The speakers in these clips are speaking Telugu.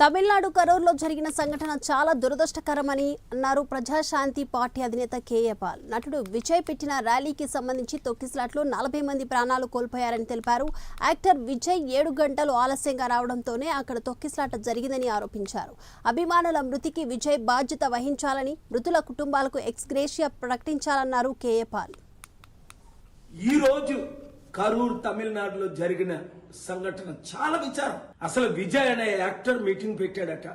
తమిళనాడు కరూర్లో జరిగిన సంఘటన చాలా దురదృష్టకరమని అన్నారు ప్రజాశాంతి పార్టీ అధినేత కేఏ పాల్. నటుడు విజయ్ పెట్టిన ర్యాలీకి సంబంధించి తొక్కిసలాట్లో 40 మంది ప్రాణాలు కోల్పోయారని తెలిపారు. యాక్టర్ విజయ్ 7 గంటలు ఆలస్యంగా రావడంతోనే అక్కడ తొక్కిసలాట జరిగిందని ఆరోపించారు. అభిమానుల మృతికి విజయ్ బాధ్యత వహించాలని, మృతుల కుటుంబాలకు ఎక్స్గ్రేషియా ప్రకటించాలన్నారు కేఏ పాల్. ఈ రోజు కరూర్ తమిళనాడులో జరిగిన సంఘటన చాలా విచారం. అసలు విజయ్ అనే యాక్టర్ మీటింగ్ పెట్టాడట.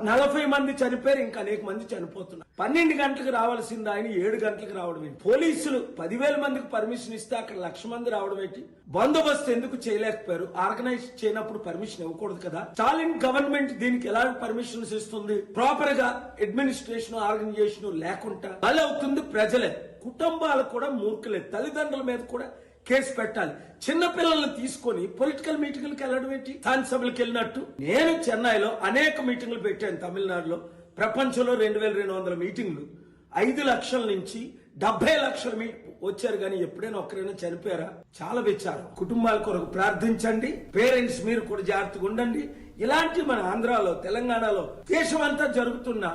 40 మంది చనిపోయారు, ఇంకా అనేక మంది చనిపోతున్నారు. 12 గంటలకు రావాల్సింది ఆయన 7 గంటలకు రావడం ఏంటి? పోలీసులు 10,000 మందికి పర్మిషన్ ఇస్తే అక్కడ 1,00,000 మంది రావడం ఏంటి? బందోబస్తు ఎందుకు చేయలేకపోయారు? ఆర్గనైజ్ చేయనప్పుడు పర్మిషన్ ఇవ్వకూడదు కదా? స్టాలిన్ గవర్నమెంట్ దీనికి ఎలాంటి పర్మిషన్స్ ఇస్తుంది? ప్రాపర్ గా అడ్మినిస్ట్రేషన్ ఆర్గనైజేషన్ లేకుండా బలవుతుంది ప్రజలే. కుటుంబాలు కూడా మూర్ఖలే. తల్లిదండ్రుల మీద కూడా కేసు పెట్టాలి. చిన్న పిల్లల్ని తీసుకొని పొలిటికల్ మీటింగ్లకు వెళ్ళడం ఏంటి? శాసనసభలకు వెళ్ళినట్టు. నేను చెన్నైలో అనేక మీటింగ్లు పెట్టాను. తమిళనాడులో ప్రపంచంలో 2,200 మీటింగ్లు, 5 లక్షల నుంచి 70 లక్షల వచ్చారు. కానీ ఎప్పుడైనా ఒక్కరైనా చనిపోయారా? చాలా విచారం. కుటుంబాల కొరకు ప్రార్థించండి. పేరెంట్స్ మీరు కూడా జాగ్రత్తగా ఉండండి. ఇలాంటి మన ఆంధ్రాలో, తెలంగాణలో దేశమంతా జరుగుతున్న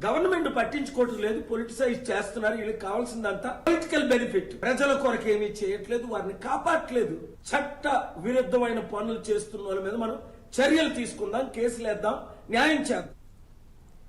గవర్నమెంట్ పట్టించుకోవటం లేదు, పొలిటిసైజ్ చేస్తున్నారు. వీళ్ళకి కావాల్సిందంతా పొలిటికల్ బెనిఫిట్. ప్రజల కొరకు ఏమీ చేయట్లేదు, వారిని కాపాడట్లేదు. చట్ట విరుద్ధమైన పనులు చేస్తున్న వాళ్ళ మీద మనం చర్యలు తీసుకుందాం, కేసులు వేద్దాం, న్యాయం చేద్దాం.